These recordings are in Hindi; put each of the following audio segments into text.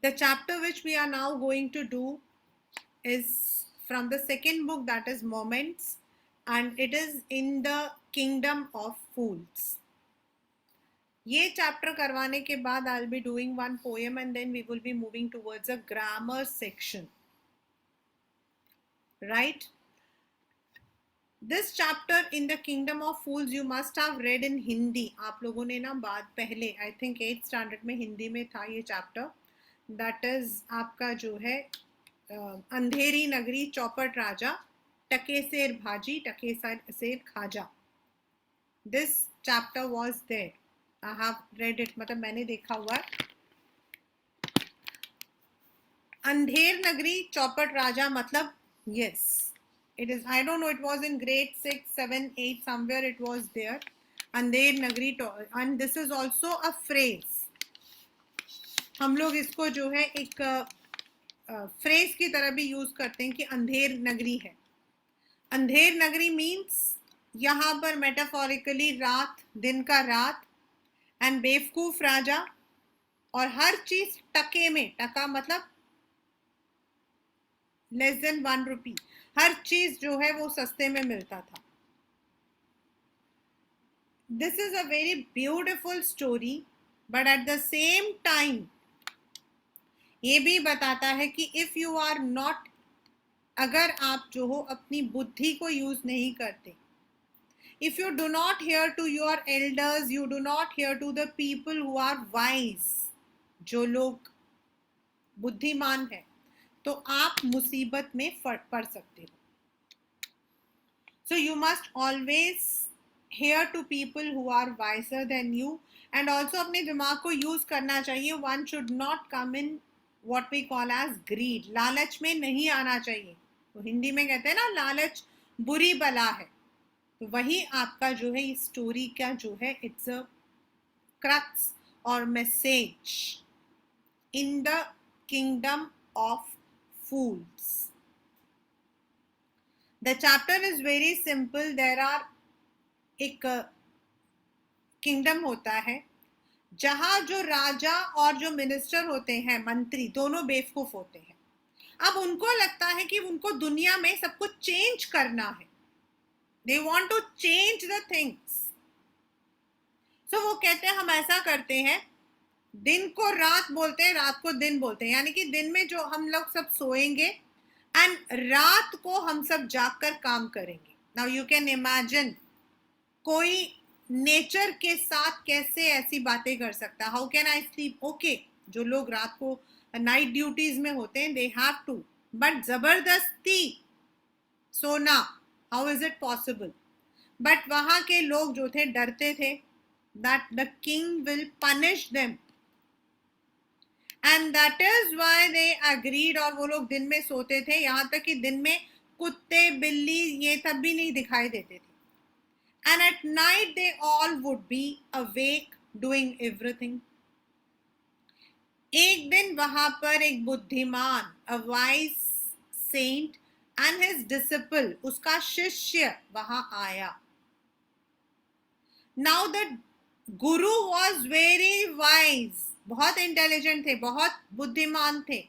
The chapter which we are now going to do is from the second book, that is Moments, and it is in the Kingdom of Fools. ये चैप्टर करवाने के बाद I will be doing one poem and then we will be moving towards a grammar section, right? This chapter in the kingdom of fools you must have read in Hindi. आप लोगों ने ना बाद पहले आई थिंक 8th स्टैंडर्ड में हिंदी में था ये चैप्टर. दैट इज आपका जो है अंधेरी नगरी चौपट राजा टके सेर भाजी टके सेर खाजा. This chapter was there. I have read it, मतलब मैंने देखा हुआ है. अंधेर नगरी चौपट राजा मतलब yes, it is, I don't know, it was in grade 6, 7, 8 somewhere it was there. Andher Nagari, and this is also a phrase. हम लोग इसको जो है एक फ्रेज की तरह भी यूज करते हैं कि अंधेर नगरी है. अंधेर नगरी मीन्स यहाँ पर मेटाफोरिकली रात, दिन का रात, एंड बेवकूफ राजा, और हर चीज टके में, टका मतलब लेस देन 1 रुपी, हर चीज जो है वो सस्ते में मिलता था. This is a very beautiful story, but at the same time ये भी बताता है कि इफ यू आर नॉट, अगर आप जो हो अपनी बुद्धि को यूज नहीं करते, if you do not hear to your elders, you do not hear to the people who are wise, जो लोग बुद्धिमान है, तो आप मुसीबत में पड़ सकते हो. So you must always hear to people who are wiser than you, and also अपने दिमाग को यूज करना चाहिए. One should not come in what we call as greed. लालच में नहीं आना चाहिए. तो हिंदी में कहते हैं ना, लालच बुरी बला है. तो वही आपका जो है इस स्टोरी का जो है, इट्स अ क्रक्स और message in the kingdom of fools. The chapter is very simple. There are एक किंगडम होता है जहां जो राजा और जो मिनिस्टर होते हैं, मंत्री, दोनों बेवकूफ होते हैं. अब उनको लगता है कि उनको दुनिया में सब कुछ चेंज करना है. They want to change the things. So वो कहते हैं हम ऐसा करते हैं, दिन को रात बोलते हैं, रात को दिन बोलते हैं, यानी कि दिन में जो हम लोग सब सोएंगे एंड रात को हम सब जागकर काम करेंगे. नाउ यू कैन इमेजिन कोई नेचर के साथ कैसे ऐसी बातें कर सकता. How can I sleep? Okay, जो लोग रात को नाइट ड्यूटीज में होते हैं, दे हैव टू, बट जबरदस्ती सोना, how is it possible? But वहां के लोग जो थे डरते थे that the king will punish them, and that is why they agreed. और वो लोग दिन में सोते थे, यहां तक कि दिन में कुत्ते, बिल्ली, ये तब भी नहीं दिखाई देते थे. And at night they all would be awake doing everything. एक दिन वहां पर एक बुद्धिमान, a wise saint and his disciple, उसका शिष्य वहां आया. Now the guru was very wise, बहुत इंटेलिजेंट थे, बहुत बुद्धिमान थे.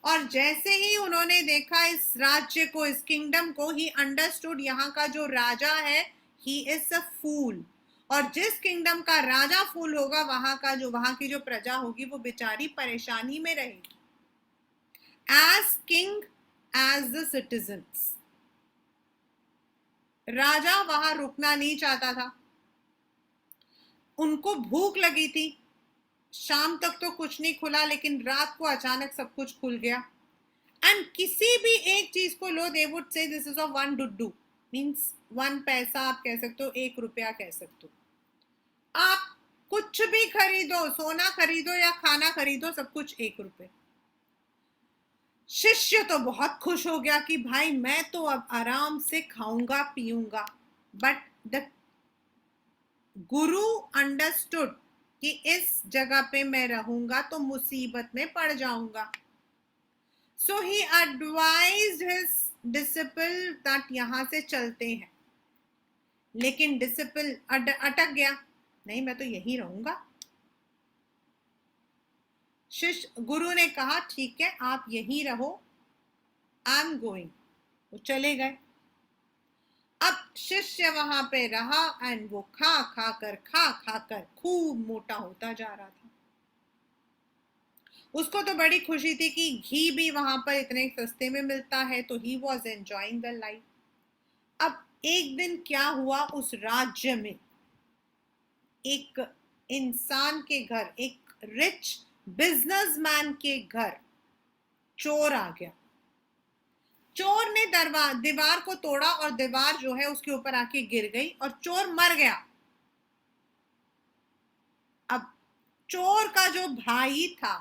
और जैसे ही उन्होंने देखा इस राज्य को, इस किंगडम को, ही अंडरस्टूड यहाँ का जो राजा है, he is a fool. और जिस किंगडम का राजा फूल होगा, वहां की जो प्रजा होगी वो बेचारी परेशानी में रहेगी. as king as the citizens. राजा वहां रुकना नहीं चाहता था. उनको भूख लगी थी. शाम तक तो कुछ नहीं खुला, लेकिन रात को अचानक सब कुछ खुल गया. एंड किसी भी एक चीज को लो, they would say this is of 1 डुड्डू, मीन्स 1 पैसा आप कह सकते हो, 1 रुपया कह सकते हो. आप कुछ भी खरीदो, सोना खरीदो या खाना खरीदो, सब कुछ 1 रुपये. शिष्य तो बहुत खुश हो गया कि भाई मैं तो अब आराम से खाऊंगा पीऊंगा. बट द गुरु अंडरस्टूड कि इस जगह पे मैं रहूंगा तो मुसीबत में पड़ जाऊंगा. सो ही एडवाइज्ड हिज डिसिपल दैट यहां से चलते हैं. लेकिन डिसिपल अटक गया, नहीं मैं तो यहीं रहूंगा. शिष्य गुरु ने कहा ठीक है आप यहीं रहो, आई एम गोइंग। वो चले गए। अब शिष्य वहां पे रहा एंड वो खा खा कर खूब मोटा होता जा रहा था। उसको तो बड़ी खुशी थी कि घी भी वहां पर इतने सस्ते में मिलता है, तो he was enjoying the life. अब एक दिन क्या हुआ, उस राज्य में एक इंसान के घर, एक रिच बिजनेसमैन के घर चोर आ गया। चोर ने दीवार को तोड़ा और दीवार जो है उसके ऊपर आके गिर गई और चोर मर गया। अब चोर का जो भाई था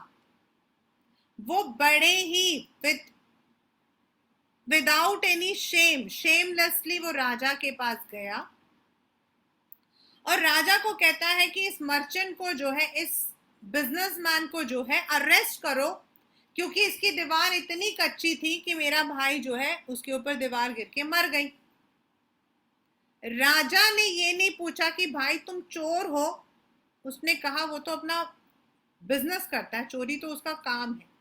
वो बड़े ही विदाउट एनी शेमलेसली वो राजा के पास गया और राजा को कहता है कि इस मर्चेंट को जो है, इस बिजनेसमैन को जो है अरेस्ट करो, क्योंकि इसकी दीवार इतनी कच्ची थी कि मेरा भाई जो है उसके ऊपर दीवार गिर के मर गई। राजा ने ये नहीं पूछा कि भाई तुम चोर हो, उसने कहा वो तो अपना बिजनेस करता है, चोरी तो उसका काम है।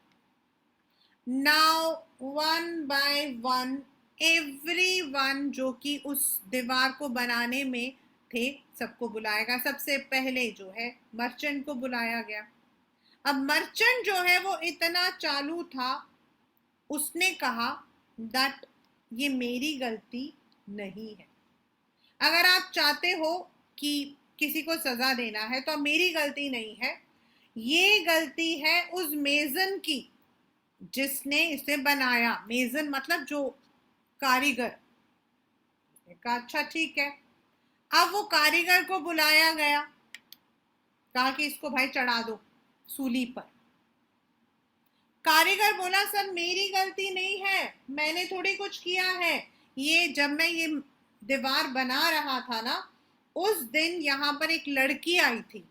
Now one by one everyone जो कि उस दीवार को बनाने में थे, सबको बुलाया गया। सबसे पहले जो है मर्चेंट को बुलाया गया। अब मर्चेंट जो है वो इतना चालू था, उसने कहा दैट ये मेरी गलती नहीं है। अगर आप चाहते हो कि किसी को सजा देना है तो मेरी गलती नहीं है, ये गलती है उस मेजन की जिसने इसे बनाया। मेजन मतलब जो कारीगर। कहा अच्छा ठीक है। अब वो कारीगर को बुलाया गया, कहा कि इसको भाई चढ़ा दो सूली पर। कारीगर बोला सर मेरी गलती नहीं है, मैंने थोड़ी कुछ किया है, ये जब मैं ये दीवार बना रहा था ना, उस दिन यहाँ पर एक लड़की आई थी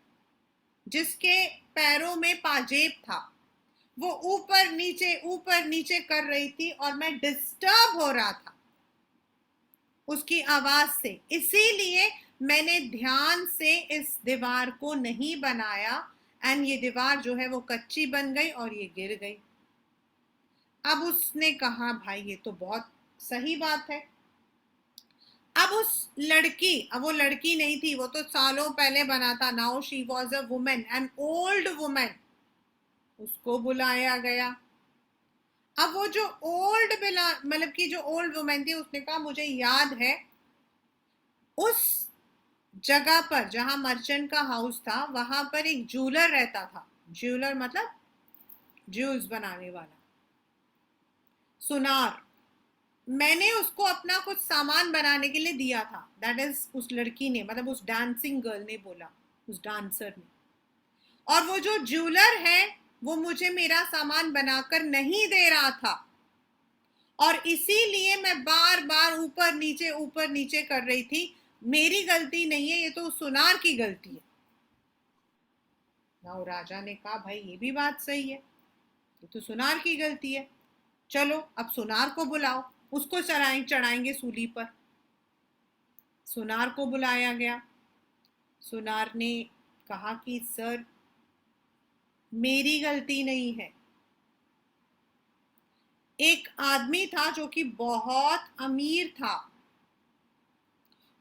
जिसके पैरों में पाजेब था, वो ऊपर नीचे कर रही थी और मैं डिस्टर्ब हो रहा था उसकी आवाज से, इसीलिए मैंने ध्यान से इस दीवार को नहीं बनाया एंड ये दीवार जो है वो कच्ची बन गई और ये गिर गई। अब उसने कहा भाई ये तो बहुत सही बात है। अब वो लड़की नहीं थी, वो तो सालों पहले बना था। Now she was a women, an old women. उसको बुलाया गया। अब वो जो मतलब कि जो ओल्ड वुमेन थी, उसने कहा मुझे याद है उस जगह पर जहां मर्चेंट का हाउस था वहां पर एक ज्वेलर रहता था। ज्वेलर मतलब ज्वेल्स बनाने वाला, सुनार। मैंने उसको अपना कुछ सामान बनाने के लिए दिया था। दैट इज उस लड़की ने, मतलब उस डांसिंग गर्ल ने बोला, उस डांसर ने। और वो जो ज्वेलर है वो मुझे मेरा सामान बनाकर नहीं दे रहा था और इसीलिए मैं बार बार ऊपर नीचे कर रही थी। मेरी गलती नहीं है, ये तो सुनार की गलती है। ना राजा ने कहा भाई ये भी बात सही है, ये तो सुनार की गलती है, चलो अब सुनार को बुलाओ, उसको चढ़ाएंगे सूली पर। सुनार को बुलाया गया। सुनार ने कहा कि सर मेरी गलती नहीं है। एक आदमी था जो कि बहुत अमीर था,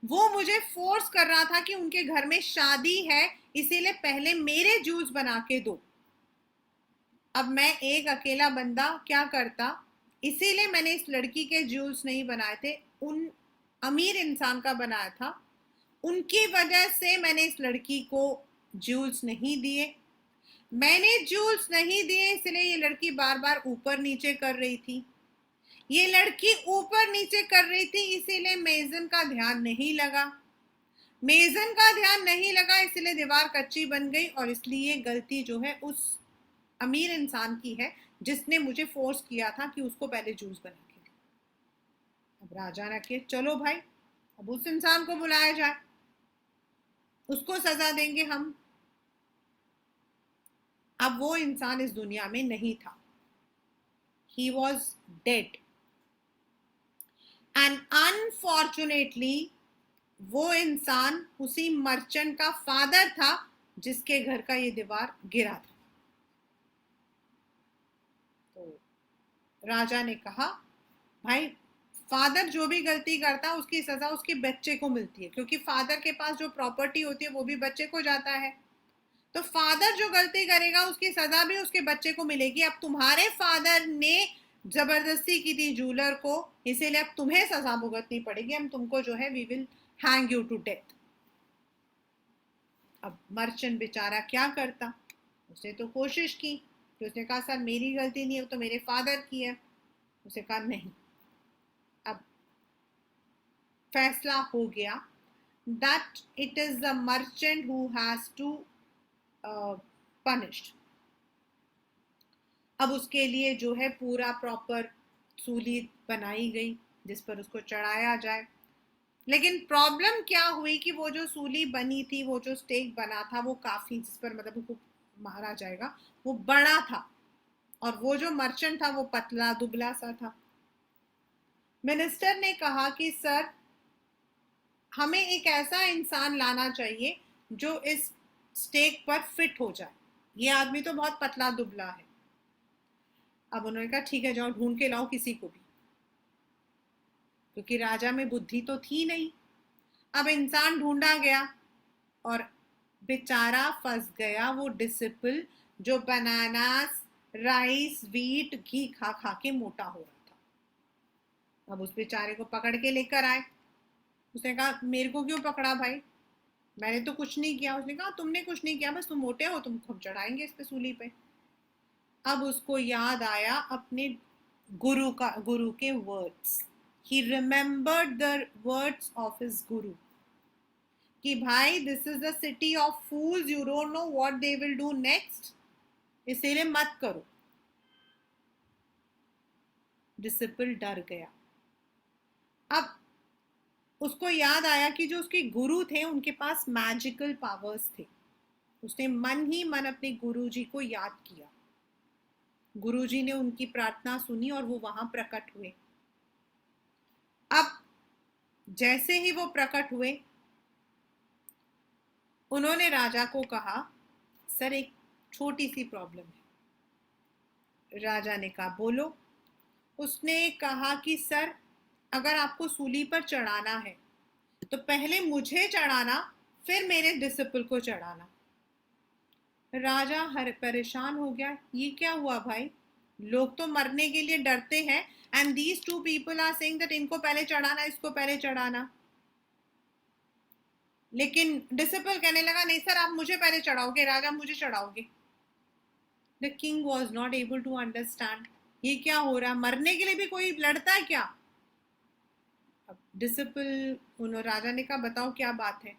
वो मुझे फोर्स कर रहा था कि उनके घर में शादी है, इसीलिए पहले मेरे जूस बना के दो। अब मैं एक अकेला बंदा क्या करता, इसीलिए मैंने इस लड़की के जूस नहीं बनाए थे, उन अमीर इंसान का बनाया था। उनकी वजह से मैंने इस लड़की को जूस नहीं दिए। मैंने जूस नहीं दिए इसलिए ये लड़की बार बार ऊपर नीचे कर रही थी। ये लड़की ऊपर नीचे कर रही थी इसीलिए मेजन का ध्यान नहीं लगा। मेजन का ध्यान नहीं लगा इसलिए दीवार कच्ची बन गई और इसलिए गलती जो है उस अमीर इंसान की है जिसने मुझे फोर्स किया था कि उसको पहले जूस बना के दे। अब राजा ने कहा चलो भाई अब उस इंसान को बुलाया जाए, उसको सजा देंगे हम। अब वो इंसान इस दुनिया में नहीं था, he was dead and unfortunately वो इंसान उसी मर्चेंट का फादर था जिसके घर का ये दीवार गिरा था। राजा ने कहा भाई फादर जो भी गलती करता है उसकी सजा उसके बच्चे को मिलती है, क्योंकि फादर के पास जो प्रॉपर्टी होती है वो भी बच्चे को जाता है। तो फादर जो गलती करेगा उसकी सजा भी उसके बच्चे को मिलेगी। अब तुम्हारे फादर ने जबरदस्ती की थी जूलर को, इसीलिए अब तुम्हें सजा भुगतनी पड़ेगी। हम तुमको जो है we will hang you to death. अब मर्चेंट बेचारा क्या करता, उसने तो कोशिश की कि उसने कहा सर मेरी गलती नहीं है, तो मेरे फादर की है। उसने कहा नहीं। अब फैसला हो गया that it is the merchant who has to punished. अब उसके लिए जो है पूरा प्रॉपर सूली बनाई गई जिस पर उसको चढ़ाया जाए। लेकिन प्रॉब्लम क्या हुई कि वो जो सूली बनी थी, वो जो स्टेक बना था, वो काफी, जिस पर मतलब उसको मारा जाएगा, वो बड़ा था, और वो जो मर्चेंट था वो पतला दुबला सा था। मिनिस्टर ने कहा कि सर हमें एक ऐसा इंसान लाना चाहिए जो इस स्टेक पर फिट हो जाए, ये आदमी तो बहुत पतला दुबला है। अब उन्होंने कहा ठीक है जाओ ढूंढ के लाओ किसी को भी, क्योंकि राजा में बुद्धि तो थी नहीं। अब इंसान ढूंढा गया और बेचारा फंस गया वो डिसिपल जो बनानास राइस वीट घी खा खा के मोटा हो रहा था। अब उस बेचारे को पकड़ के लेकर आए। उसने कहा मेरे को क्यों पकड़ा भाई, मैंने तो कुछ नहीं किया। उसने कहा तुमने कुछ नहीं किया, बस तुम मोटे हो, तुमको हम चढ़ाएंगे इस पे सूली पे। अब उसको याद आया अपने गुरु के words. He remembered the words of his गुरु कि भाई this is the city of fools, you don't know what they will do next, इसीलिए मत करो। डिसिपल डर गया। अब उसको याद आया कि जो उसके गुरु थे उनके पास मैजिकल पावर्स थे। उसने मन ही मन अपने गुरुजी को याद किया। गुरुजी ने उनकी प्रार्थना सुनी और वो वहां प्रकट हुए। अब जैसे ही वो प्रकट हुए उन्होंने राजा को कहा सर एक छोटी सी प्रॉब्लम है। राजा ने कहा बोलो। उसने कहा कि सर अगर आपको सूली पर चढ़ाना है तो पहले मुझे चढ़ाना, फिर मेरे डिसिपल को चढ़ाना। राजा हर परेशान हो गया, ये क्या हुआ भाई, लोग तो मरने के लिए डरते हैं and these two people are saying that इनको पहले चढ़ाना इसको पहले चढ़ाना। लेकिन डिसिपल कहने लगा नहीं सर आप मुझे पहले चढ़ाओगे, राजा मुझे चढ़ाओगे। The king was not able to understand ये क्या हो रहा, मरने के लिए भी कोई लड़ता है क्या। अब डिसिपल उन्होंने राजा ने कहा बताओ क्या बात है।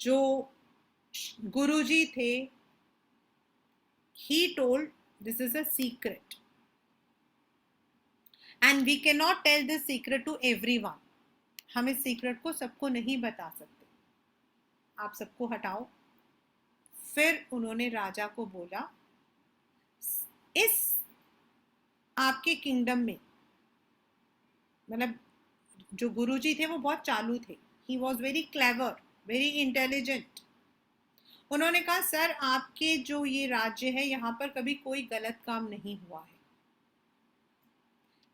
जो गुरुजी थे he told this is a secret and we cannot tell this secret to everyone। हम इस सीक्रेट को सबको नहीं बता सकते, आप सबको हटाओ। फिर उन्होंने राजा को बोला इस आपके किंगडम में, मतलब जो गुरुजी थे वो बहुत चालू थे, he was very clever very intelligent. उन्होंने कहा सर आपके जो ये राज्य है यहाँ पर कभी कोई गलत काम नहीं हुआ है,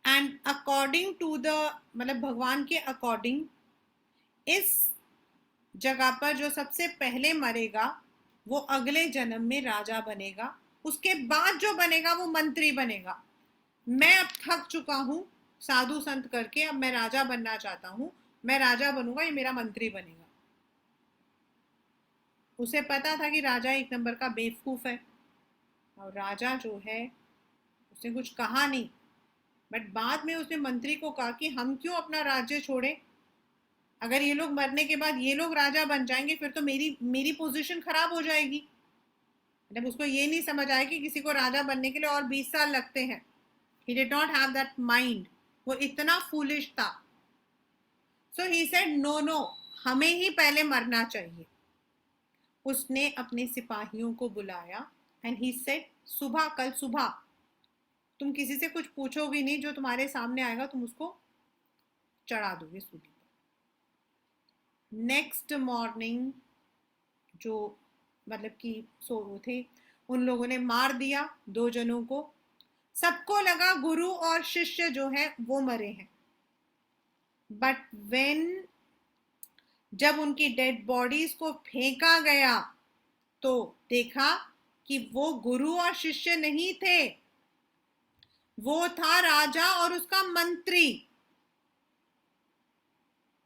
एंड अकॉर्डिंग टू द मतलब भगवान के अकॉर्डिंग इस जगह पर जो सबसे पहले मरेगा वो अगले जन्म में राजा बनेगा, उसके बाद जो बनेगा वो मंत्री बनेगा। मैं अब थक चुका हूं साधु संत करके, अब मैं राजा बनना चाहता हूं, मैं राजा बनूंगा, ये मेरा मंत्री बनेगा। उसे पता था कि राजा एक नंबर का बेवकूफ है और राजा जो है उसने कुछ कहा नहीं, बट बाद में उसने मंत्री को कहा कि हम क्यों अपना राज्य छोड़े, अगर ये लोग मरने के बाद ये लोग राजा बन जाएंगे फिर तो मेरी मेरी पोजीशन खराब हो जाएगी। मतलब उसको ये नहीं समझ आया कि किसी को राजा बनने के लिए और 20 साल लगते हैं। He did not have that mind, वो इतना फूलिश था। सो ही सेड नो नो, हमें ही पहले मरना चाहिए। उसने अपने सिपाहियों को बुलाया एंड ही सेड सुबह, कल सुबह तुम किसी से कुछ पूछोगे नहीं, जो तुम्हारे सामने आएगा तुम उसको चढ़ा दोगे सूली पर। नेक्स्ट मॉर्निंग जो मतलब कि सो वो थे, उन लोगों ने मार दिया 2 जनों को। सबको लगा गुरु और शिष्य जो है वो मरे हैं, बट व्हेन जब उनकी डेड बॉडीज को फेंका गया तो देखा कि वो गुरु और शिष्य नहीं थे, वो था राजा और उसका मंत्री।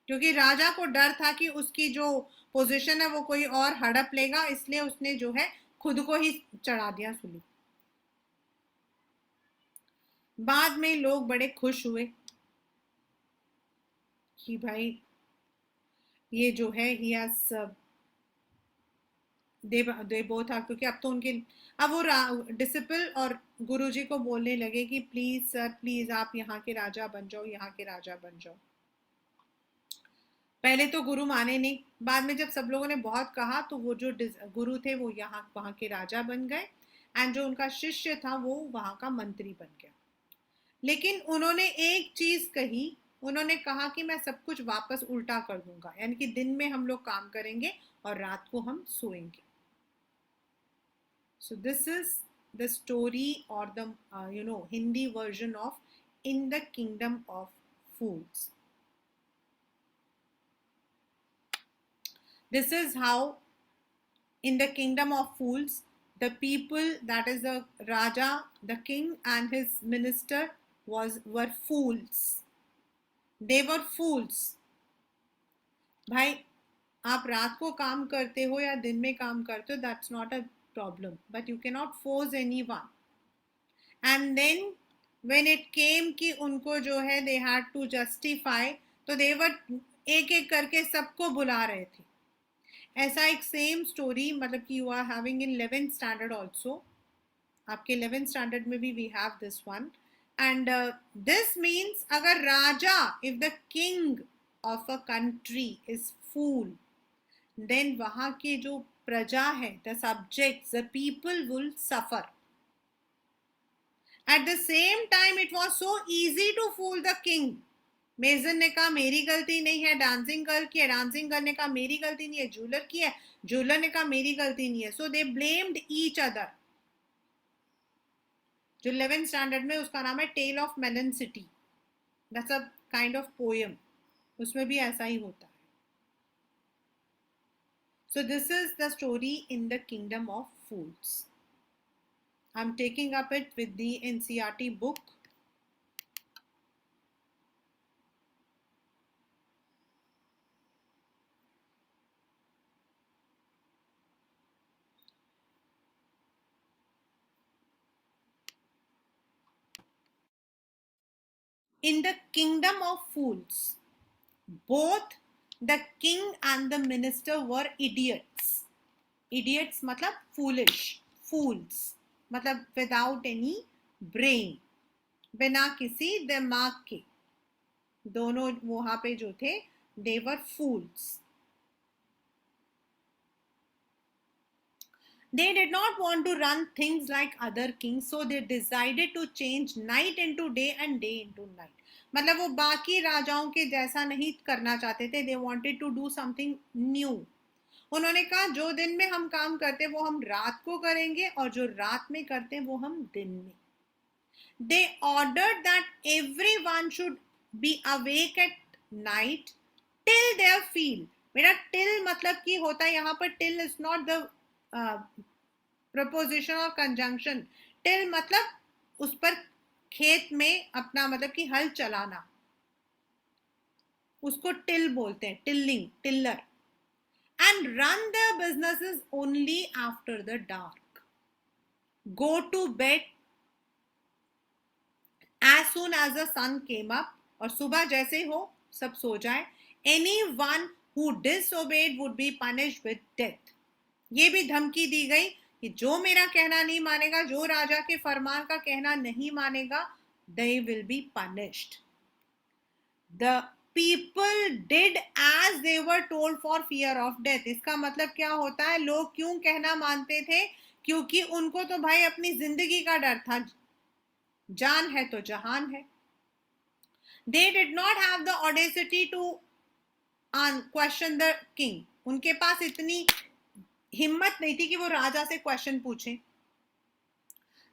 क्योंकि राजा को डर था कि उसकी जो पोजीशन है वो कोई और हड़प लेगा, इसलिए उसने जो है खुद को ही चढ़ा दिया सूली। बाद में लोग बड़े खुश हुए कि भाई ये जो है he has they both are, क्योंकि अब तो उनके अब वो डिसिपल और गुरुजी को बोलने लगे कि प्लीज सर प्लीज आप यहाँ के राजा बन जाओ, यहाँ के राजा बन जाओ। पहले तो गुरु माने नहीं, बाद में जब सब लोगों ने बहुत कहा तो वो जो गुरु थे वो यहाँ वहाँ के राजा बन गए, एंड जो उनका शिष्य था वो वहाँ का मंत्री बन गया। लेकिन उन्होंने एक चीज कही, उन्होंने कहा कि मैं सब कुछ वापस उल्टा कर दूंगा, यानी कि दिन में हम लोग काम करेंगे और रात को हम सोएंगे। So this is the story or the Hindi version of In the Kingdom of Fools. This is how in the Kingdom of Fools the people, that is the Raja, the king and his minister were fools. They were fools. भाई आप रात को काम करते हो या दिन में काम करते हो, that's not a problem, but you cannot force anyone. And then when it came कि उनको जो है they had to justify, तो they were एक एक करके सबको बुला रहे थे। ऐसा एक सेम स्टोरी मतलब कि you are having in 11th standard also, आपके 11th स्टैंडर्ड में भी we have this one. And this means अगर राजा, if the king of a country is fool, then वहां के जो प्रजा है, the subjects, the people will suffer. At the same time it was so easy to fool the king. Mason ने कहा मेरी गलती नहीं है, डांसिंग गर्ल की है, डांसिंग गर्ल ने कहा मेरी गलती नहीं है, जूलर की है, जूलर ने कहा मेरी गलती नहीं है। So they blamed each other. जो 11th स्टैंडर्ड में उसका नाम है tale of Melon City, that's a kind of poem, उसमें भी ऐसा ही होता है। So this is the story in the kingdom of fools. I am taking up it with the NCERT book. In the kingdom of fools, both the king and the minister were idiots. Idiots मतलब foolish, fools मतलब without any brain, बिना किसी दिमाग के। दोनों वहां पे जो थे they were fools. They did not want to run things like other kings, so they decided to change night into day and day into night. मतलब वो बाकी राजाओं के जैसा नहीं करना चाहते थे, they wanted to do something new. उन्होंने कहा जो दिन में हम काम करते वो हम रात को करेंगे और जो रात में करते वो हम दिन में। They ordered that everyone should be awake at night till their field. मेरा till मतलब कि होता है यहाँ पर till is not the preposition और कंजंक्शन। टिल मतलब उस पर खेत में अपना मतलब कि हल चलाना, उसको टिल बोलते हैं, tilling, tiller. And run their businesses only after the dark, go to bed as soon as the sun came up, और सुबह जैसे हो सब सो जाए। Any one who disobeyed would be punished with death. ये भी धमकी दी गई कि जो मेरा कहना नहीं मानेगा, जो राजा के फरमान का कहना नहीं मानेगा, they will be punished. The people did as they were told for fear of death. इसका मतलब क्या होता है, लोग क्यों कहना मानते थे? क्योंकि उनको तो भाई अपनी जिंदगी का डर था, जान है तो जहान है। They did not have the audacity to question the king. उनके पास इतनी हिम्मत नहीं थी कि वो राजा से क्वेश्चन पूछें।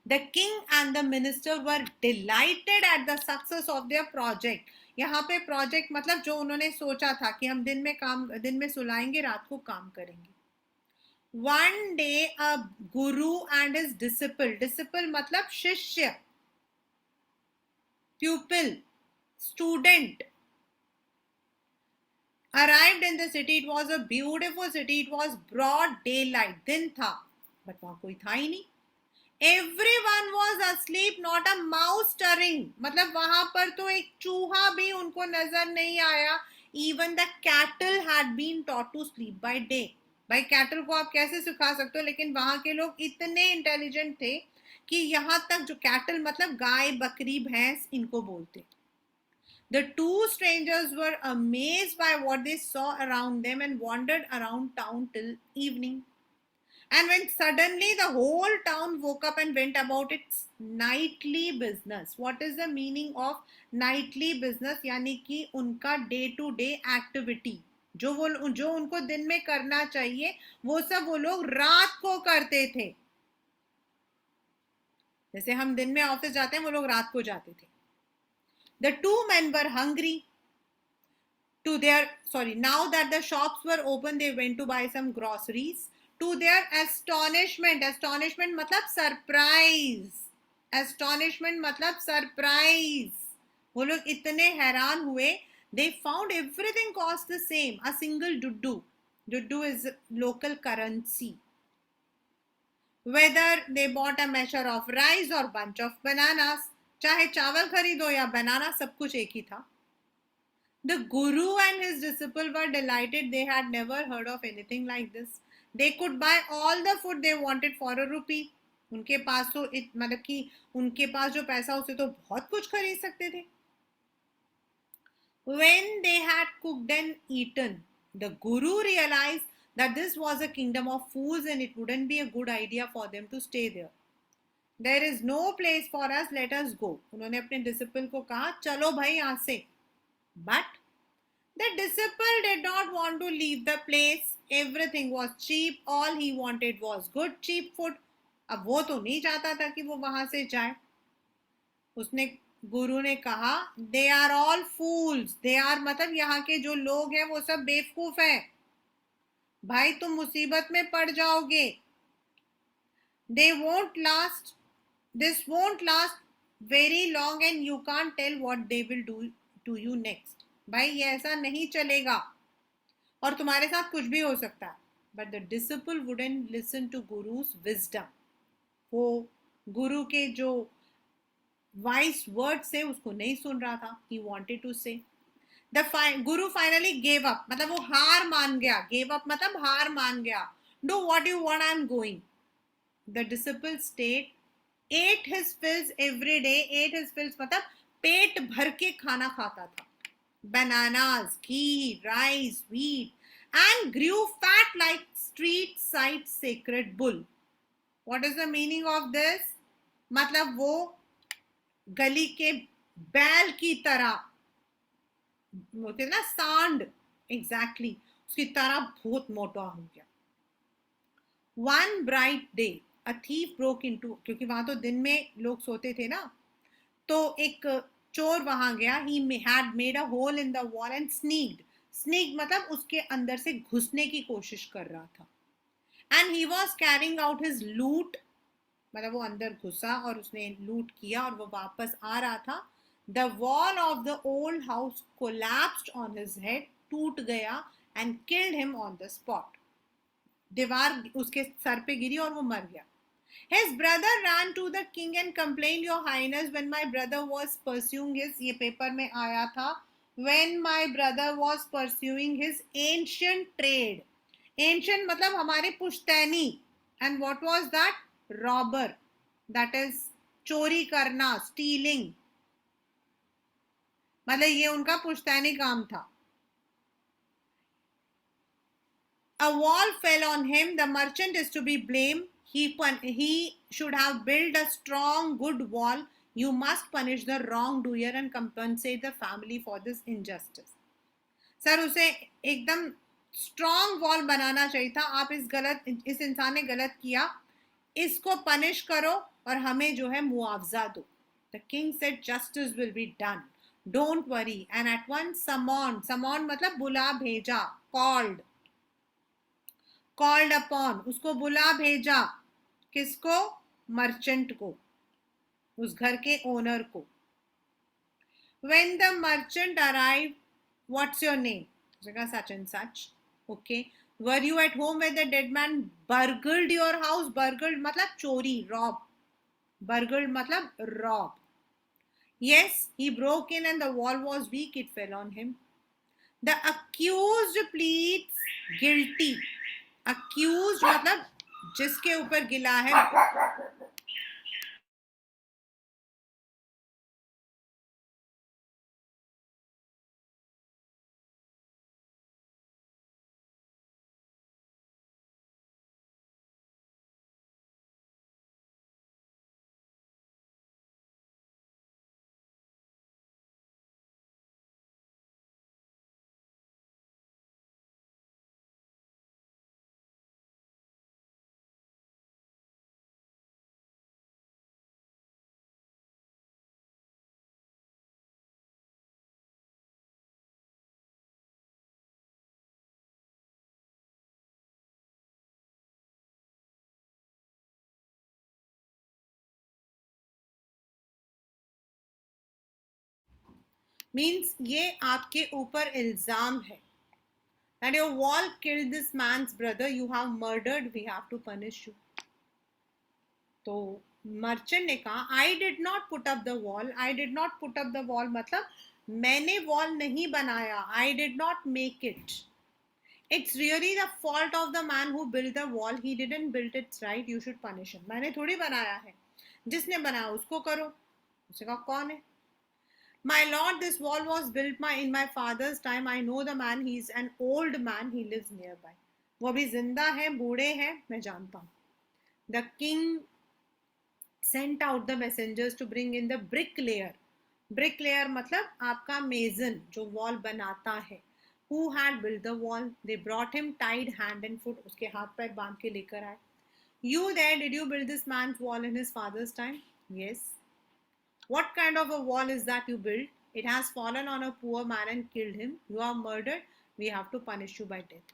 The king and the minister were delighted at the success of their project. यहाँ पे प्रोजेक्ट मतलब जो उन्होंने सोचा था कि हम दिन में सुलाएंगे, रात को काम करेंगे. One day a guru and his disciple मतलब शिष्य, pupil, student, arrived in the city. It was a beautiful city. It was broad daylight. दिन था, but वहां कोई था ही नहीं. Everyone was asleep, not a mouse stirring. मतलब वहां पर तो एक चूहा भी उनको नजर नहीं आया. Even the cattle had been taught to sleep by day. भाई कैटल को आप कैसे सिखा सकते हो, लेकिन वहां के लोग इतने इंटेलिजेंट थे कि यहाँ तक जो कैटल मतलब गाय बकरी भैंस इनको बोलते. The two strangers were amazed by what they saw around them and wandered around town till evening. And when suddenly the whole town woke up and went about its nightly business. What is the meaning of nightly business? यानी कि उनका day to day activity, जो उनको दिन में करना चाहिए वो सब वो लोग रात को करते थे. जैसे हम दिन में ऑफिस जाते हैं, वो लोग रात को जाते थे. The two men were hungry. Now that the shops were open, they went to buy some groceries. To their astonishment मतलब surprise, वो लोग इतने हैरान हुए. They found everything cost the same. A single duddu is local currency. Whether they bought a measure of rice or bunch of bananas, चाहे चावल खरीदो या बनाना, सब कुछ एक ही था. The guru and his disciple were delighted. They had never heard of anything like this. They could buy all the food they wanted for a rupee. उनके पास तो मतलब कि उनके पास जो पैसा उसे तो बहुत कुछ खरीद सकते थे. When they had cooked and eaten, the guru realized that this was a kingdom of fools and it wouldn't be a good idea for them to stay there. There is no place for us, let us go. उन्होंने अपने डिसिपल को कहा चलो भाई यहाँ से. But the disciple did not want to leave the place. Everything was cheap. All he wanted was good cheap food. अब वो तो नहीं चाहता था कि वो वहां से जाए. उसने गुरु ने कहा they are all fools. They are मतलब यहाँ के जो लोग हैं वो सब बेवकूफ हैं. भाई तुम मुसीबत में पड़ जाओगे. They won't last. This won't last very long and you can't tell what they will do to you next. भाई ये ऐसा नहीं चलेगा और तुम्हारे साथ कुछ भी हो सकता है. But the disciple wouldn't listen to guru's wisdom. वो गुरु के जो wise words से उसको नहीं सुन रहा था. He wanted to say. The guru finally gave up. मतलब वो हार मान गया. Gave up मतलब हार मान गया. Do what you want, I'm going. The disciple stayed, ate his fills every day. Ate his fills मतलब पेट भर के खाना खाता था. Bananas, ghee, rice, wheat, and grew fat like street side sacred bull. What is the meaning of this? मतलब वो गली के बैल की तरह होते ना, सांड, exactly उसकी तरह बहुत मोटा हो गया. One bright day, a thief broke into, क्योंकि वहां तो दिन में लोग सोते थे ना, तो एक चोर वहां गया. He had made a hole in the wall and sneaked मतलब उसके अंदर से घुसने की कोशिश कर रहा था. And he was carrying out his loot, मतलब वो अंदर घुसा और उसने लूट किया और वो वापस आ रहा था. The wall of the old house collapsed on his head, टूट गया and killed him on the spot. दीवार उसके सर पे गिरी और वो मर गया. His brother ran to the king and complained, Your Highness, when my brother was pursuing his, ये पेपर में आया था, when my brother was pursuing his ancient trade. Ancient मतलब हमारे पुश्तैनी. And what was that? Robber. That is चोरी करना, stealing. मतलब ये उनका पुश्तैनी काम था. A wall fell on him. The merchant is to be blamed. He should have built a strong, good wall. You must punish the wrongdoer and compensate the family for this injustice. Sir उसे एकदम स्ट्रॉन्ग वॉल बनाना चाहिए था. आप इस इंसान ने गलत किया. इसको पनिश करो और हमें जो है मुआवजा दो. The king said justice will be done, don't worry. And at once summon, summon मतलब बुला भेजा, कॉल्ड, कॉल्ड अपॉन, उसको बुला भेजा. किसको? मर्चेंट को, उस घर के ओनर को. When the merchant arrived, what's your name? Such and such. Okay. Were you at home when the dead man burgled your house? Burgled मतलब चोरी, rob. Burgled मतलब rob. Yes, he broke in and the wall was weak, it fell on him. The accused pleads guilty. Accused मतलब जिसके ऊपर गिला है. Means ये आपके ऊपर इल्जाम है. And your wall killed this man's brother, you have murdered, we have to punish you. तो मर्चेंट ने कहा I did not put up the wall. I did not put up the wall मतलब मैंने वॉल नहीं बनाया. I did not make it. It's really the fault of the man who build the wall. He didn't build its right, you should punish him. मैंने थोड़ी बनाया है, जिसने बनाया उसको करो. उसने कहा कौन है? My lord, this wall was built in my father's time. I know the man. He's an old man. He lives nearby. वो अभी जिंदा है, बूढ़े हैं, मैं जानता हूँ. The king sent out the messengers to bring in the bricklayer. Bricklayer मतलब आपका मेजन जो वॉल बनाता है. Who had built the wall? They brought him tied hand and foot. उसके हाथ पैर बांध के लेकर आए. You there, did you build this man's wall in his father's time? Yes. What kind of a wall is that you built? It has fallen on a poor man and killed him. You are murdered. We have to punish you by death.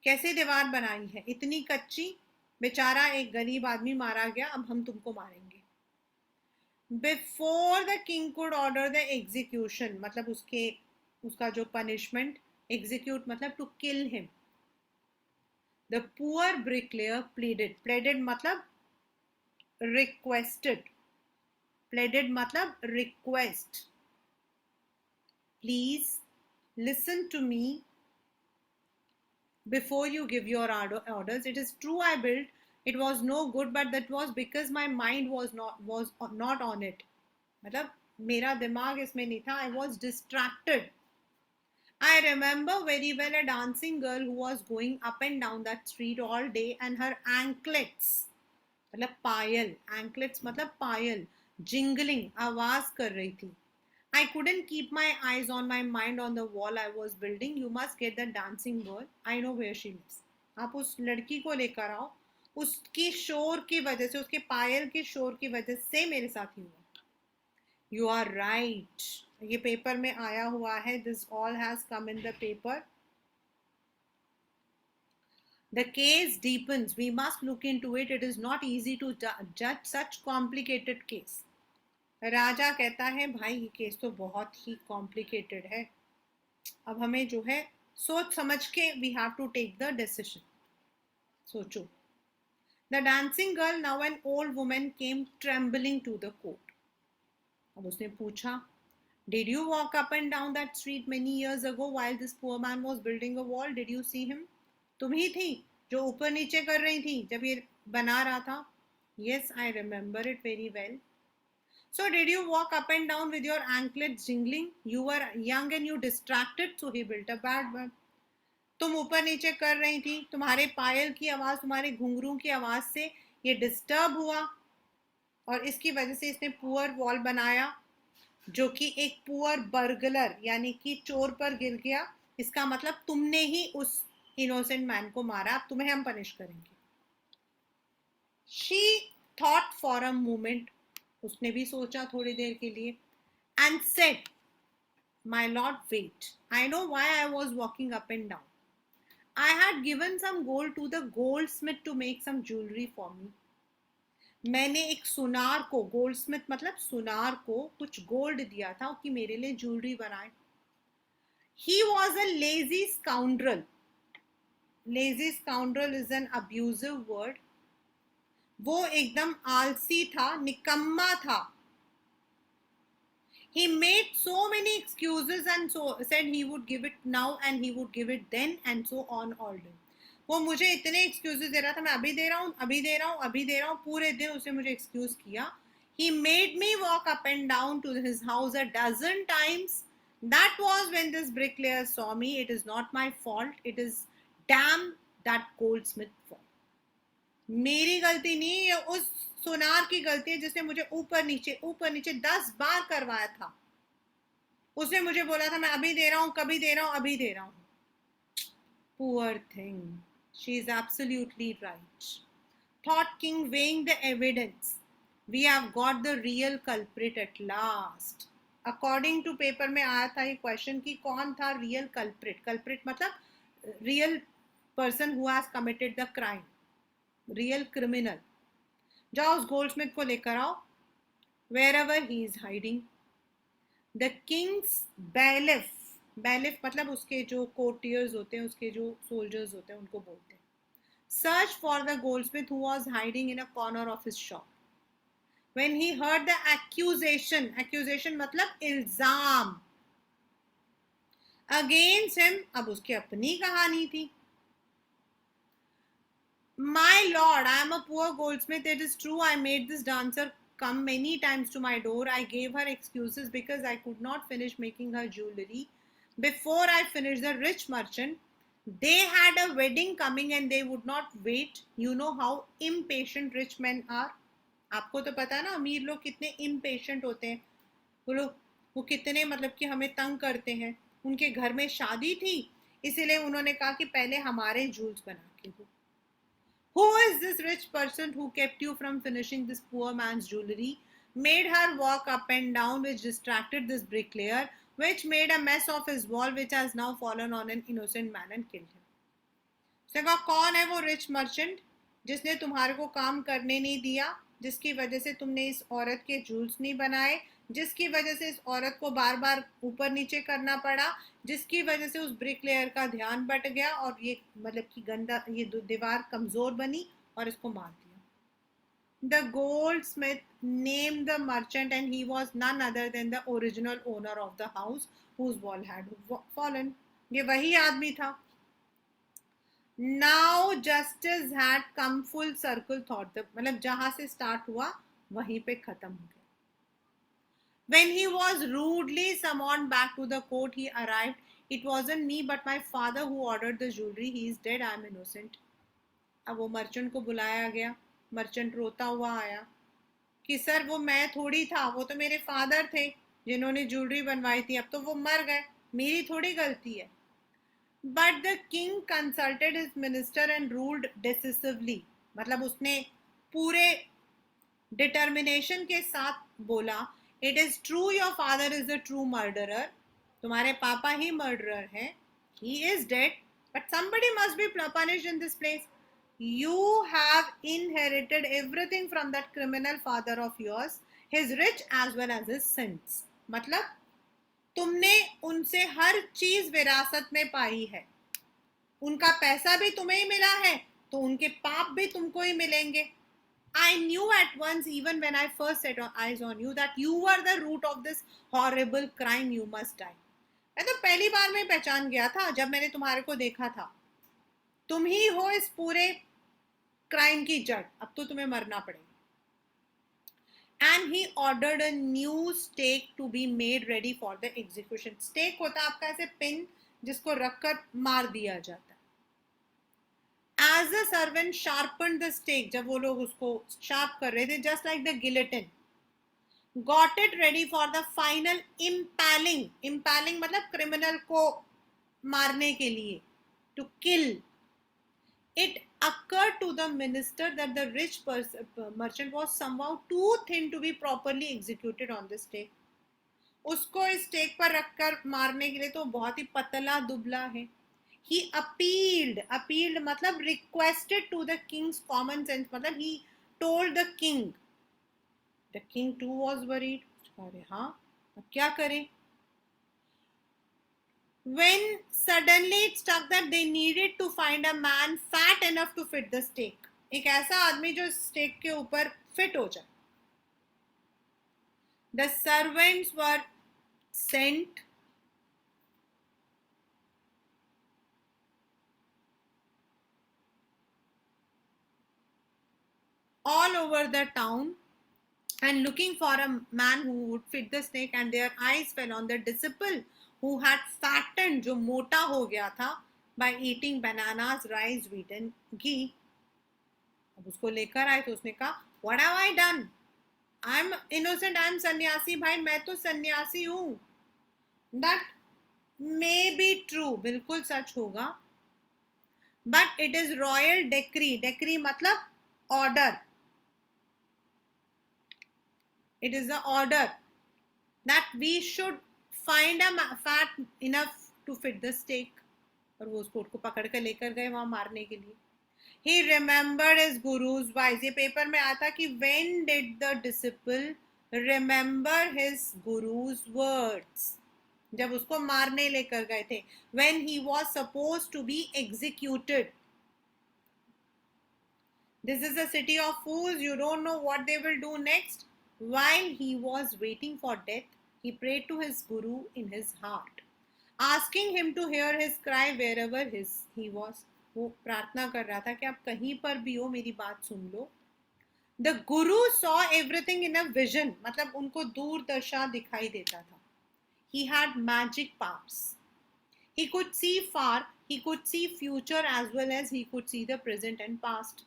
कैसे दीवार बनाई है? इतनी कच्ची, बेचारा एक गरीब आदमी मारा गया, अब हम तुमको मारेंगे. Before the king could order the execution, मतलब उसका जो punishment, execute मतलब to kill him. The poor bricklayer pleaded. Pleaded मतलब requested. Pleaded मतलब request. Please listen to me before you give your orders. It is true I built. It was no good, but that was because my mind was not on it. मतलब मेरा दिमाग इसमें नहीं था. I was distracted. I remember very well a dancing girl who was going up and down that street all day and her anklets, मतलब पायल, anklets मतलब पायल, jingling आवाज कर रही थी. I couldn't keep my eyes on my mind on the wall I was building. You must get the dancing girl. I know where she lives. आप उस लड़की को लेकर आओ. उसकी शोर की वजह से, उसके पायल के शोर की वजह से मेरे साथ ही हुआ. You are right. ये पेपर में आया हुआ है. This all has come in the paper. The case deepens. We must look into it. It is not easy to judge such complicated case. राजा कहता है भाई ये केस तो बहुत ही कॉम्प्लिकेटेड है. अब हमें जो है सोच समझ के we have to take the decision. सोचो. The dancing girl, now an old woman, came trembling to the court. अब उसने पूछा, did you walk up and down that street many years ago while this poor man was building a wall? Did you see him? तुम ही थी जो ऊपर नीचे कर रही थी जब ये बना रहा था. Yes, I remember it very well. So did you walk up and down with your anklets jingling? You were young and you distracted, so he built a bad wall. तुम ऊपर नीचे कर रही थी, तुम्हारे पायल की आवाज, तुम्हारे घुंघरू की आवाज से ये डिस्टर्ब हुआ और इसकी वजह से इसने पुअर वॉल बनाया जो कि एक पुअर बर्गलर यानी कि चोर पर गिर गया. इसका मतलब तुमने ही उस इनोसेंट मैन को मारा, अब तुम्हें हम पनिश करेंगे. She thought for a moment, उसने भी सोचा थोड़ी देर के लिए, and said, my lord wait, I know why I was walking up and down. I had given some gold to the goldsmith to make some jewelry for me. मैंने एक सुनार को, गोल्डस्मिथ मतलब सुनार को, कुछ गोल्ड दिया था कि मेरे लिए ज्वेलरी बनाए. He was a lazy scoundrel. Lazy scoundrel is an abusive word. वो एकदम आलसी था, निकम्मा था. He made so many excuses and so said he would give it now and he would give it then and so on all day. वो मुझे इतने एक्सक्यूजेस दे रहा था, मैं अभी दे रहा हूँ, अभी दे रहा हूँ, अभी दे रहा हूँ, पूरे दिन उसने मुझे एक्सक्यूज किया. He made me walk up and down to his house a dozen times. That was when this bricklayer saw me. It is not my fault. It is damn that goldsmith fault. मेरी गलती नहीं, ये उस सुनार की गलती है जिसने मुझे ऊपर नीचे 10 बार करवाया था. उसने मुझे बोला था मैं अभी दे रहा हूँ, कभी दे रहा हूँ, अभी दे रहा हूँ. Poor thing. She is absolutely right. Thought king weighing the evidence. We have got the real culprit at last. According to paper में आया था ये क्वेश्चन कि कौन था real culprit. Culprit मतलब real person who has committed the crime. Real criminal. जाओ उस गोल्डस्मिथ को लेकर आओ, wherever he is hiding. The king's bailiff. bailiff मतलब उसके जो courtiers होते हैं, उसके जो soldiers होते हैं, उनको बोलते हैं. Search for the goldsmith who was hiding in a corner of his shop. When he heard the accusation मतलब इल्जाम against him, अब उसकी अपनी कहानी थी. My lord, I am a poor goldsmith. It is true I made this dancer come many times to my door. I gave her excuses because I could not finish making her jewelry. Before I finished, the rich merchant, they had a wedding coming and they would not wait. You know how impatient rich men are. आपको तो पता है ना अमीर लोग कितने impatient होते हैं. वो कितने मतलब कि हमें तंग करते हैं. उनके घर में शादी थी, इसीलिए उन्होंने कहा कि पहले हमारे जूल्स बना के दो. Who is this rich person who kept you from finishing this poor man's jewelry? Made her walk up and down, which distracted this bricklayer, which made a mess of his wall, which has now fallen on an innocent man and killed him. उसने कहा कौन है वो रिच मर्चेंट जिसने तुम्हारे को काम करने नहीं दिया, जिसकी वजह से तुमने इस औरत के जूल्स नहीं बनाए, जिसकी वजह से इस औरत को बार बार ऊपर नीचे करना पड़ा, जिसकी वजह से उस ब्रिक लेयर का ध्यान बट गया और ये मतलब कि गंदा ये दीवार कमजोर बनी और इसको मार दिया. The goldsmith named the merchant and he was none other than the original owner of the house whose wall had fallen. ये वही आदमी था. Now justice had come full circle, thought the मतलब जहां से स्टार्ट हुआ वहीं पे खत्म हो गया. When he was rudely summoned back to the court, he arrived. It wasn't me but my father who ordered the jewelry. He is dead. I am innocent. अब वो मर्चेंट को बुलाया गया. मर्चेंट रोता हुआ आया कि सर वो मैं थोड़ी था, वो तो मेरे फादर थे जिन्होंने ज्वेलरी बनवाई थी, अब तो वो मर गए, मेरी थोड़ी गलती है. But the king consulted his minister and ruled decisively. मतलब उसने पूरे डिटर्मिनेशन के साथ बोला, it is true your father is the true murderer. तुम्हारे पापा ही मर्डरर हैं. He is dead but somebody must be punished in this place. You have inherited everything from that criminal father of yours, his rich as well as his sins. मतलब तुमने उनसे हर चीज विरासत में पाई है. उनका पैसा भी तुम्हें ही मिला है तो उनके पाप भी तुमको ही मिलेंगे. I knew at once, even when I first set eyes on you, that you were the root of this horrible crime. You must die. मैं तो पहली बार में पहचान गया था जब मैंने तुम्हारे को देखा था. तुम ही हो इस पूरे क्राइम की जड़. अब तो तुम्हें मरना पड़ेगा. And he ordered a new stake to be made ready for the execution. Stake होता है आपका ऐसे पिन जिसको रखकर मार दिया जाता है. As the servant sharpened the stake, जब वो लोग उसको शार्प कर रहे थे, just like the guillotine, got it ready for the final impaling. Impaling मतलब क्रिमिनल को मारने के लिए, to kill. It occurred to the minister that the rich merchant was somehow too thin to be properly executed on the stake. उसको इस स्टेक पर रखकर मारने के लिए तो बहुत ही पतला दुबला है. He appealed मतलब requested to the king's common sense, मतलब he told the king. The king too was worried. अरे हाँ, अब क्या करें? When suddenly it struck that they needed to find a man fat enough to fit the stake. एक ऐसा आदमी जो स्टेक के ऊपर फिट हो जाए. The servants were sent all over the town and looking for a man who would fit the snake, and their eyes fell on the disciple who had fattened, जो मोटा हो गया था, by eating bananas, rice, wheat and ghee. अब उसको लेकर आए तो उसने कहा, what have I done? I am innocent, I am सन्यासी. भाई मैं तो सन्यासी हूँ. That may be true, बिल्कुल सच होगा, but it is royal decree. Decree मतलब order. It is the order that we should find a fat enough to fit the stake. और वो उसको पकड़ कर लेकर गए वहां मारने के लिए. He remembered his guru's wise. ये पेपर में आता कि when did the disciple remember his guru's words? जब उसको मारने लेकर गए थे. When he was supposed to be executed. This is a city of fools. You don't know what they will do next. While he was waiting for death, he prayed to his guru in his heart, asking him to hear his cry wherever he was. वो प्रार्थना कर रहा था कि आप कहीं पर भी हो मेरी बात सुन लो. The guru saw everything in a vision. मतलब उनको दूरदर्शा दिखाई देता था. He had magic powers. He could see far. He could see future as well as he could see the present and past.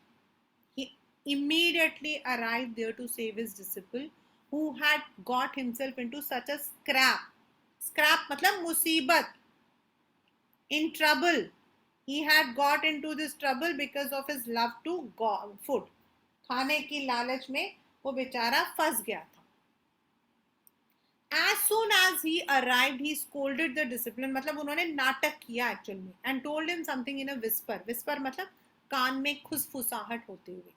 He immediately arrived there to save his disciple who had got himself into such a scrap. Scrap मतलब मुसीबत. In trouble. He had got into this trouble because of his love to food. खाने की लालच में वो बेचारा फंस गया था. As soon as he arrived, he scolded the disciple. मतलब उन्होंने नाटक किया actually में, and told him something in a whisper. Whisper मतलब कान में खुसफुसाहट होते हुए.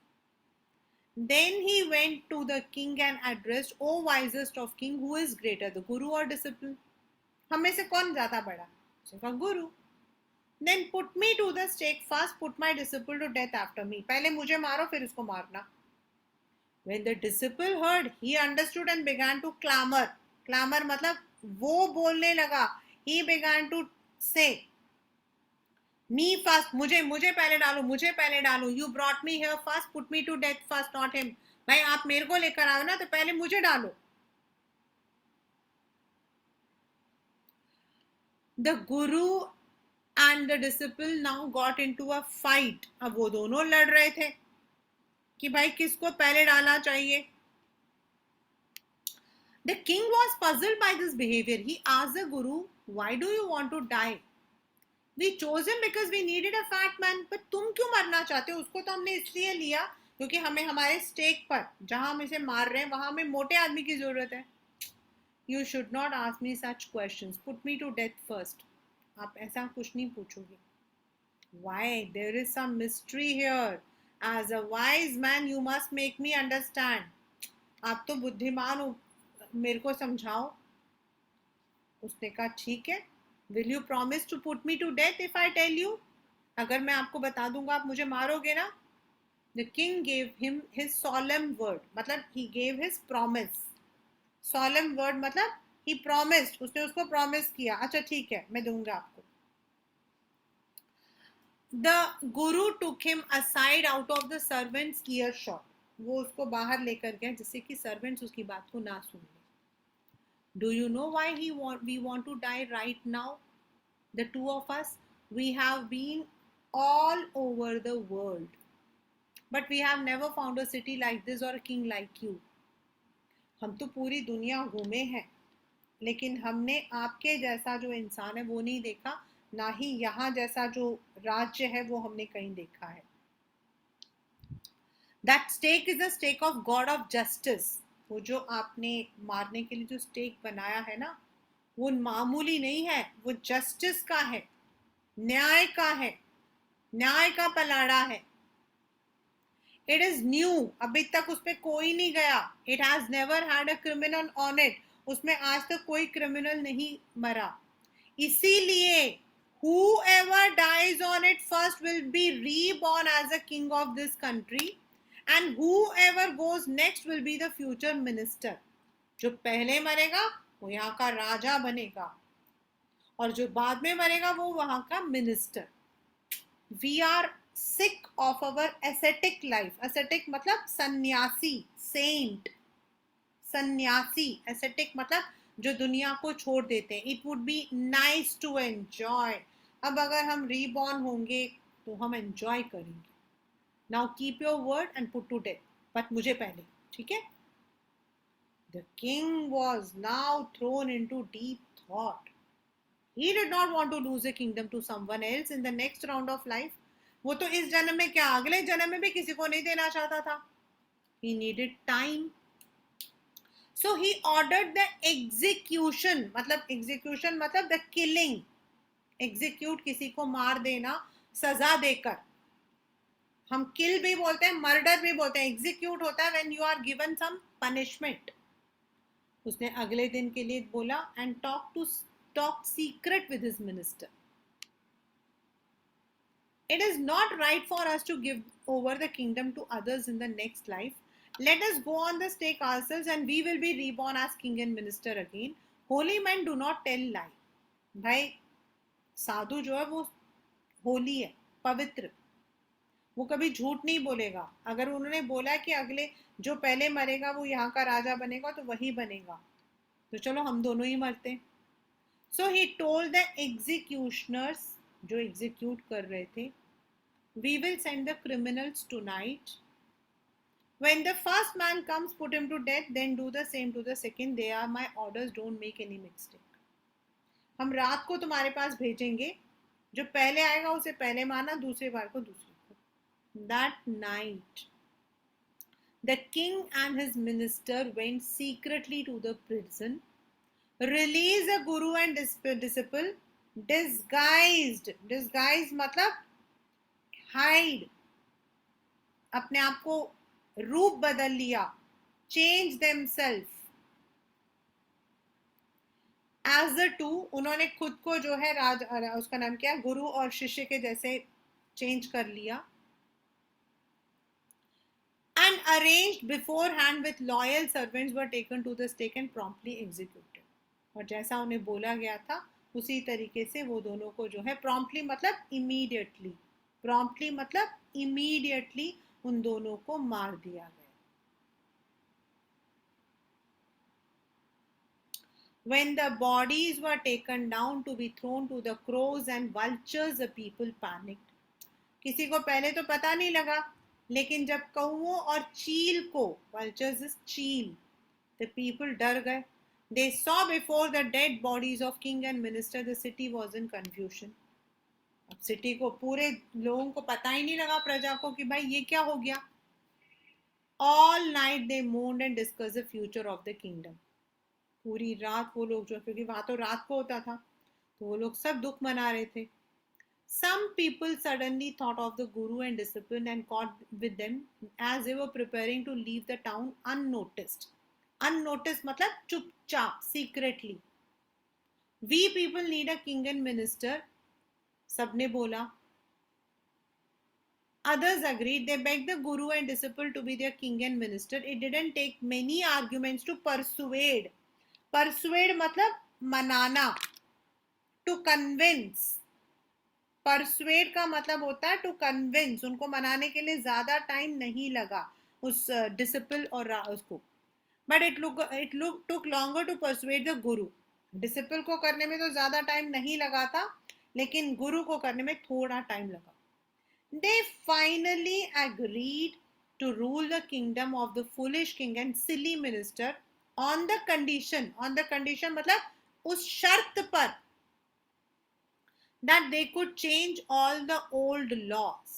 Then he went to the king and addressed, O wisest of king, who is greater, the guru or disciple? हम में से कौन ज्यादा बड़ा? उसने कहा गुरु. Then put me to the stake first, put my disciple to death after me. पहले मुझे मारो फिर उसको मारना. When the disciple heard, he understood and began to clamor. Clamor मतलब वो बोलने लगा. He began to say, me first, मुझे पहले डालो. You brought me here first, put me to death first, not him. भाई आप मेरे को लेकर आओ ना तो पहले मुझे डालो. The guru and the disciple now got into a fight. अब वो दोनों लड़ रहे थे कि भाई किसको पहले डालना चाहिए. The king was puzzled by this behavior. He asked the guru, why do you want to die? We chose him because we needed a fat man. पर तुम क्यों मरना चाहते हो? उसको तो हमने इसलिए लिया क्योंकि हमें हमारे स्टेक पर जहां हम इसे मार रहे हैं वहां हमें मोटे आदमी की जरूरत है. You should not ask me such questions. Put me to death first. आप ऐसा कुछ नहीं पूछोगे. Why? There is some mystery here. As a wise man, you must make me understand. आप तो बुद्धिमान हो, मेरे को समझाओ. उसने कहा ठीक है. Will you promise to put me to death if I tell you? अगर मैं आपको बता दूंगा आप मुझे मारोगे ना? The king gave him his solemn word. मतलब he gave his promise. Solemn word मतलब he promised. उसने उसको promise किया. अच्छा ठीक है मैं दूंगा आपको. The guru took him aside out of the servants' earshot. वो उसको बाहर लेकर गया जिससे कि servants उसकी बात को ना सुन ले. Do you know why we want to die right now? The two of us, we have been all over the world. But we have never found a city like this or a king like you. हम तो पूरी दुनिया घूमे हैं, लेकिन हमने आपके जैसा जो इंसान है वो नहीं देखा, ना ही यहाँ जैसा जो राज्य है वो हमने कहीं देखा है. That stake is the stake of god of justice. वो जो आपने मारने के लिए जो स्टेक बनाया है ना, वो मामूली नहीं है, वो जस्टिस का है, न्याय का है, न्याय का पलाड़ा है। इट इज न्यू, अभी तक उस पर कोई नहीं गया। It has never had a criminal on it, उसमें आज तक कोई क्रिमिनल नहीं मरा। इसीलिए whoever dies on it first will be reborn as a king of this country, and whoever goes next will be the future minister। जो पहले मरेगा वो यहाँ का राजा बनेगा, और जो बाद में मरेगा वो वहां का minister. We are sick of our ascetic life। ascetic मतलब सन्यासी, सेंट, सन्यासी। ascetic मतलब जो दुनिया को छोड़ देते हैं। It would be nice to enjoy. अब अगर हम रीबॉर्न होंगे तो हम एंजॉय करेंगे। Now keep your word and put to death, but मुझे पहले, ठीक है। The king was now thrown into deep thought. He did not want to lose a kingdom to someone else in the next round of life। वो तो इस जन्म में क्या, अगले जन्म में भी किसी को नहीं देना चाहता था। He needed time, so he ordered the execution। मतलब execution मतलब the killing, execute किसी को मार देना, सजा देकर। हम kill भी बोलते हैं, murder भी बोलते हैं। execute होता है when you are given some punishment। उसने अगले दिन के लिए बोला and talk secret with his minister। It is not right for us to give over the kingdom to others in the next life। Let us go on the stake ourselves and we will be reborn as king and minister again। Holy men do not tell lie। भाई साधु जो है वो होली है, पवित्र, वो कभी झूठ नहीं बोलेगा। अगर उन्होंने बोला कि अगले जो पहले मरेगा वो यहाँ का राजा बनेगा तो वही बनेगा, तो चलो हम दोनों ही मरते। सो ही टोल्ड द एग्जीक्यूशनर्स, जो एग्जीक्यूट कर रहे थे, we will send the criminals tonight। When the first man comes, put him to death, then do the same to the second। They are my orders, don't make any mistake। हम रात को तुम्हारे पास भेजेंगे, जो पहले आएगा उसे पहले मारना, दूसरे बार को दूसरे को। That night the king and his minister went secretly to the prison, released a guru and disciple, disguised मतलब हाइड, अपने आप को रूप बदल लिया, change themselves as the two. उन्होंने खुद को जो है उसका नाम क्या, गुरु और शिष्य के जैसे चेंज कर लिया। And arranged beforehand with loyal servants were taken to the stake and promptly executed. और जैसा उन्हें बोला गया था उसी तरीके से वो दोनों को जो है प्रॉम्प्टली मतलब इमीडिएटली, प्रॉम्प्टली मतलब इमीडिएटली उन दोनों को मार दिया गया। When the bodies were taken down to be thrown to the crows and vultures, the people panicked। किसी को पहले तो पता नहीं लगा, लेकिन जब कौओं और चील को, vultures is चील, the people डर गए। They saw before the dead bodies of king and minister, the city was in confusion। अब सिटी को, पूरे लोगों को पता ही नहीं लगा, प्रजा को, कि भाई ये क्या हो गया। All night they mourned and discussed the future of the kingdom। पूरी रात वो लोग जो, क्योंकि वहां तो रात को होता था, तो वो लोग सब दुख मना रहे थे। Some people suddenly thought of the guru and discipline and caught with them as they were preparing to leave the town unnoticed। Unnoticed मतलब चुपचाप, secretly। We people need a king and minister, सबने बोला। Others agreed। They begged the guru and disciple to be their king and minister। It didn't take many arguments to persuade। Persuade मतलब मनाना, टू कन्विंस। परसुएड का मतलब होता है टू कन्विंस। उनको मनाने के लिए ज्यादा टाइम नहीं लगा उस डिसिपल और उसको। But it took longer to persuade the guru. Disciple को करने में तो ज्यादा टाइम नहीं लगा था, लेकिन गुरु को करने में थोड़ा टाइम लगा। They finally agreed to rule the kingdom of the foolish king and silly minister on the condition मतलब उस शर्त पर that they could change all the old laws।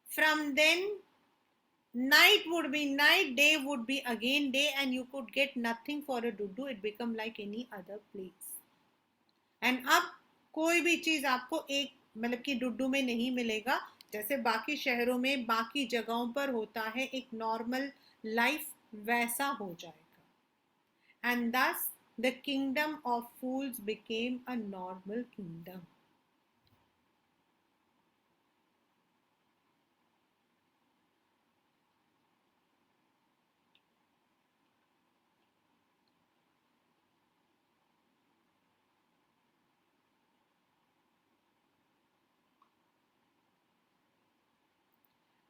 From then Night would be night, day would be again day, and you could get nothing for a Dudu. It become like any other place. And अब कोई भी चीज आपको एक मतलब कि डुड्डू में नहीं मिलेगा, जैसे बाकी शहरों में बाकी जगहों पर होता है एक नॉर्मल लाइफ, वैसा हो जाएगा. And thus the kingdom of fools became a normal kingdom.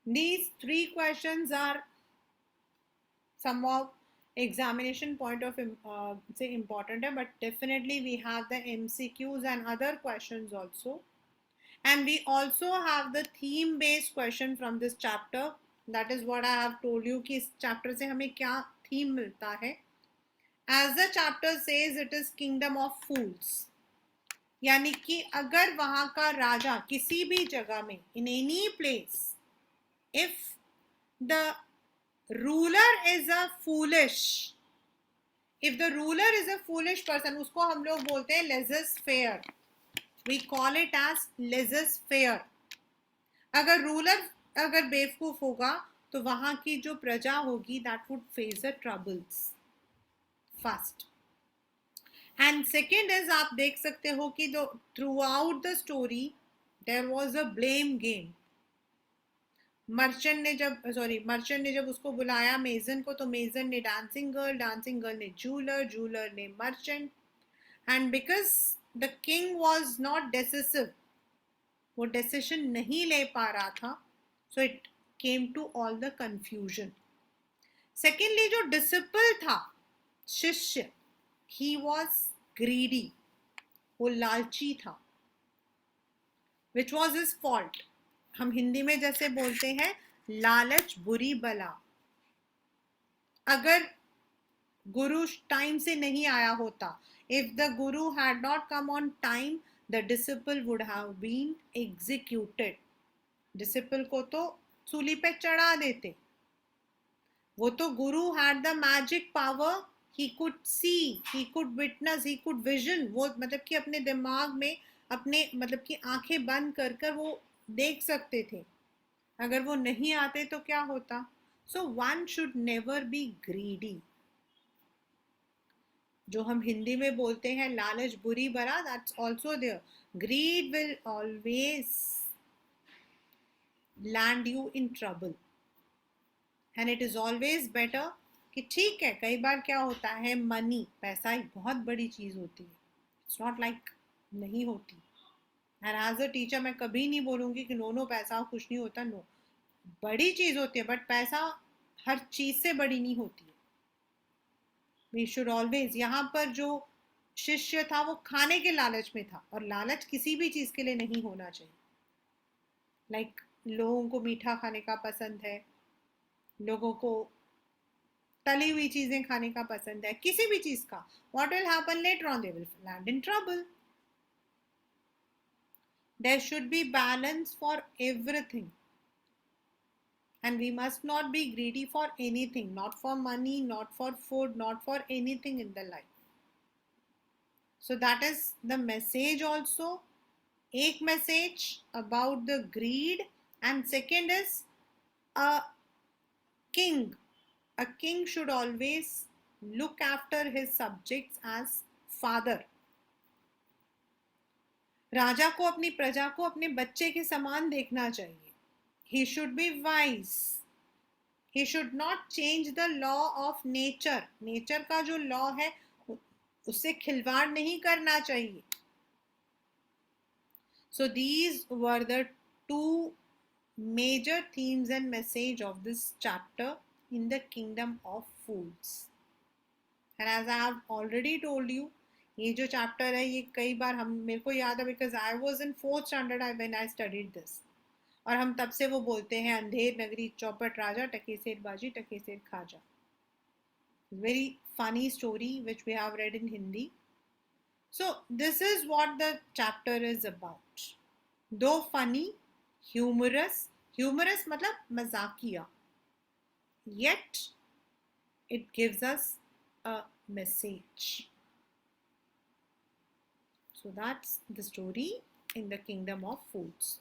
These three questions are somehow examination point of say important hai, but definitely we have the MCQs and other questions also, and we also have the theme based question from this chapter. That is what I have told you कि इस chapter से हमें क्या theme मिलता है. As the chapter says, it is kingdom of fools. यानी कि अगर वहां का राजा किसी भी जगह में, in any place, if the ruler is a foolish, if the ruler is a foolish person, उसको हम लोग बोलते हैं laissez-faire. We call it as laissez-faire. अगर रूलर अगर बेवकूफ होगा तो वहां की जो प्रजा होगी that would face the troubles first. And second is आप देख सकते हो कि जो throughout the story there was a blame game. Merchant ने जब उसको बुलाया मेजन को, तो मेजन ने डांसिंग गर्ल ने जूलर ने merchant. And because the king was not decisive, वो डिसीजन नहीं ले पा रहा था, so it came to all the confusion. Secondly जो डिसिपल था, शिष्य, he was greedy, वो लालची था, which was his fault. हम हिंदी में जैसे बोलते हैं लालच बुरी बला. अगर गुरु टाइम से नहीं आया होता, if the guru had not come on time, the disciple would have been executed. disciple को तो सूली पे चढ़ा देते. वो तो गुरु had the magic power, he could see, he could witness, he could vision. वो मतलब कि अपने दिमाग में अपने मतलब कि आंखें बंद कर कर वो देख सकते थे. अगर वो नहीं आते तो क्या होता? So one should never be greedy. जो हम हिंदी में बोलते हैं लालच बुरी बला, that's also there. Greed will always land you in trouble. And it is always better कि ठीक है, कई बार क्या होता है, मनी, पैसा एक बहुत बड़ी चीज़ होती है. इट्स नॉट लाइक नहीं होती. एंड एज अ टीचर मैं कभी नहीं बोलूँगी कि नो पैसा कुछ नहीं होता. नो, बड़ी चीज़ होती है, बट पैसा हर चीज़ से बड़ी नहीं होती है. वी शुड ऑलवेज, यहाँ पर जो शिष्य था वो खाने के लालच में था, और लालच किसी भी चीज़ के लिए नहीं होना चाहिए. लाइक लोगों को मीठा खाने का पसंद है, लोगों को तली हुई चीजें खाने का पसंद है, किसी भी चीज का. What will happen later on? They will land in trouble. There should be balance for everything, and we must not be greedy for anything, not for money, not for food, not for anything in the life. So that is the message also. एक message about the greed, and second is a king. A king should always look after his subjects as father. राजा को अपनी प्रजा को अपने बच्चे के समान देखना चाहिए. He should be wise. He should not change the law of nature. Nature का जो लॉ है उससे खिलवाड़ नहीं करना चाहिए. So these were the two major themes and message of this chapter in the kingdom of fools. And as I have already told you, ये जो चैप्टर है ये कई बार हम, मेरे को याद है because I was in 4th standard when I studied this, और हम तब से वो बोलते हैं अंधेर नगरी चौपट राजा, टके सेठ बाजी टके सेठ खाजा. Very funny story which we have read in Hindi. So this is what the chapter is about. Though funny, humorous, humorous मतलब मजाकिया, yet it gives us a message. So that's the story in the kingdom of foods.